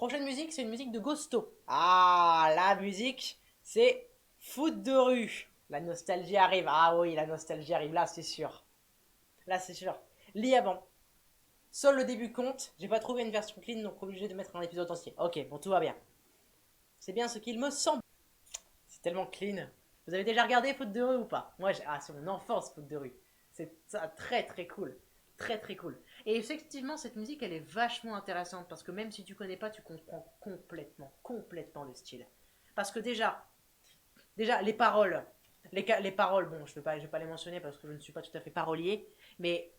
Prochaine musique, c'est une musique de Ghosto. Ah, la musique, c'est foot de rue. La nostalgie arrive. Ah oui, la nostalgie arrive, là, c'est sûr. Là, c'est sûr. Lis avant. Seul le début compte. J'ai pas trouvé une version clean, donc obligé de mettre un épisode entier. Ok, bon, tout va bien. C'est bien ce qu'il me semble. C'est tellement clean. Vous avez déjà regardé Foot de rue ou pas? Moi, c'est mon enfance, Foot de rue. C'est ça, très très cool. Très très cool. Et effectivement, cette musique, elle est vachement intéressante parce que même si tu connais pas, tu comprends complètement le style. Parce que déjà les paroles, bon, je vais pas les mentionner parce que je ne suis pas tout à fait parolier, mais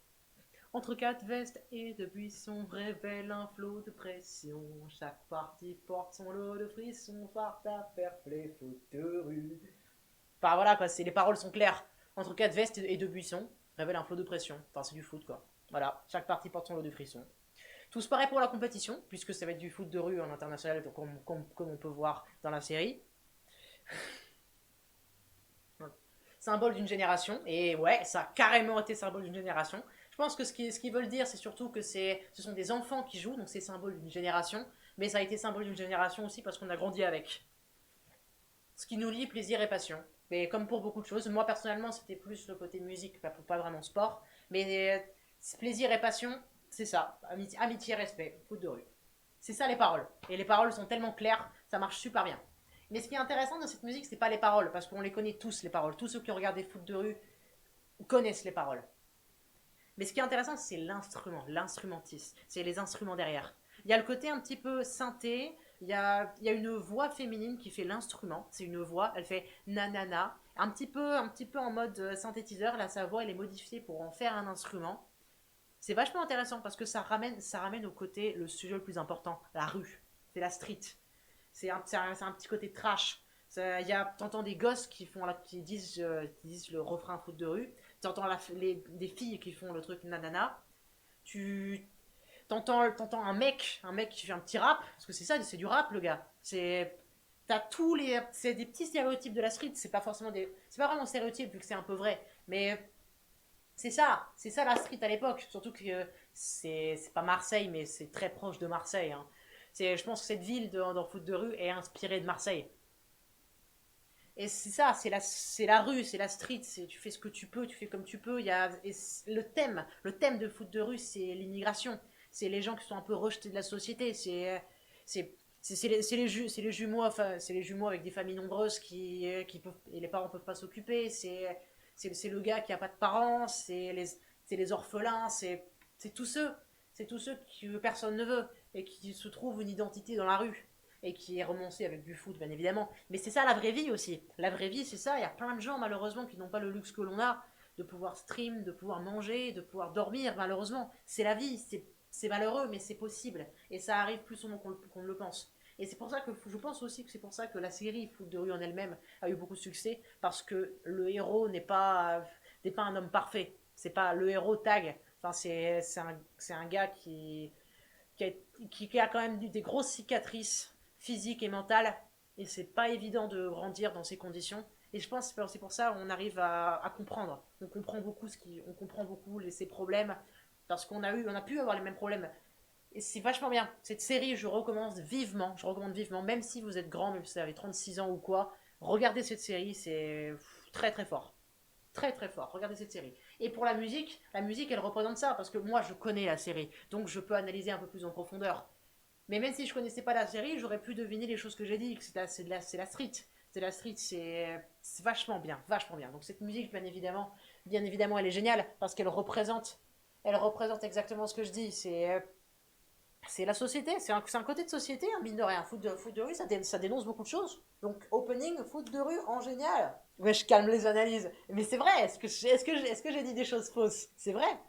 entre quatre vestes et de buissons révèle un flot de pression. Chaque partie porte son lot de frissons, part à faire play, foot de rue. Enfin voilà quoi, les paroles sont claires. Entre quatre vestes et deux buissons, révèle un flot de pression. Enfin c'est du foot quoi. Voilà, chaque partie porte son lot de frissons. Tous pareil pour la compétition, puisque ça va être du foot de rue en international comme on peut voir dans la série. Symbole d'une génération, et ouais, ça a carrément été symbole d'une génération. Je pense que ce qu'ils veulent dire, c'est surtout que ce sont des enfants qui jouent, donc c'est symbole d'une génération, mais ça a été symbole d'une génération aussi parce qu'on a grandi avec. Ce qui nous lie plaisir et passion. Mais comme pour beaucoup de choses, moi personnellement c'était plus le côté musique, pas vraiment sport, mais plaisir et passion, c'est ça, amitié, respect, foot de rue. C'est ça les paroles. Et les paroles sont tellement claires, ça marche super bien. Mais ce qui est intéressant dans cette musique, c'est pas les paroles, parce qu'on les connaît tous les paroles. Tous ceux qui regardent des foot de rue connaissent les paroles. Mais ce qui est intéressant, c'est l'instrumentisme, c'est les instruments derrière. Il y a le côté un petit peu synthé, il y a une voix féminine qui fait l'instrument, c'est une voix, elle fait nanana, un petit peu en mode synthétiseur, là sa voix elle est modifiée pour en faire un instrument. C'est vachement intéressant parce que ça ramène au côté, le sujet le plus important, la rue, c'est la street. C'est un petit côté trash. T'entends des gosses qui disent le refrain foot de rue. T'entends des filles qui font le truc nanana. Tu t'entends un mec qui fait un petit rap, parce que c'est ça, c'est du rap le gars. C'est des petits stéréotypes de la street. C'est pas vraiment stéréotype vu que c'est un peu vrai, mais c'est ça la street à l'époque. Surtout que c'est pas Marseille, mais c'est très proche de Marseille, hein. Je pense que cette ville dans Foot de rue est inspirée de Marseille. Et c'est ça, c'est la rue, c'est la street, tu fais ce que tu peux, tu fais comme tu peux. Le thème de Foot de rue, c'est l'immigration. C'est les gens qui sont un peu rejetés de la société. C'est les jumeaux, enfin, c'est les jumeaux avec des familles nombreuses qui peuvent, et les parents peuvent pas s'occuper. C'est le gars qui a pas de parents, c'est les orphelins, c'est tous ceux, c'est tous ceux que personne ne veut et qui se trouvent une identité dans la rue et qui est romancé avec du foot, bien évidemment. Mais c'est ça la vraie vie aussi. La vraie vie, c'est ça. Il y a plein de gens, malheureusement, qui n'ont pas le luxe que l'on a de pouvoir stream, de pouvoir manger, de pouvoir dormir, malheureusement. C'est la vie, c'est malheureux, mais c'est possible. Et ça arrive plus souvent qu'on ne le pense. Et c'est pour ça que je pense aussi que c'est pour ça que la série Foot de rue en elle-même a eu beaucoup de succès, parce que le héros n'est pas un homme parfait. C'est pas le héros tag. Enfin, c'est un gars qui a, qui a quand même eu des grosses cicatrices physiques et mentales. Et c'est pas évident de grandir dans ces conditions. Et je pense que c'est pour ça qu'on arrive à comprendre. On comprend beaucoup ses problèmes parce on a pu avoir les mêmes problèmes. Et c'est vachement bien. Cette série, je recommande vivement, même si vous êtes grand, même si vous avez 36 ans ou quoi, regardez cette série, c'est très très fort. Très très fort, regardez cette série. Et pour la musique elle représente ça, parce que moi je connais la série, donc je peux analyser un peu plus en profondeur. Mais même si je connaissais pas la série, j'aurais pu deviner les choses que j'ai dit, que c'est la street. C'est la street, c'est vachement bien, vachement bien. Donc cette musique, bien évidemment, elle est géniale, parce elle représente exactement ce que je dis. C'est la société, c'est un côté de société, hein, mine de rien. Foot de rue, ça dénonce beaucoup de choses. Donc, opening, foot de rue, en génial. Ouais, je calme les analyses. Mais c'est vrai, est-ce que j'ai dit des choses fausses? C'est vrai.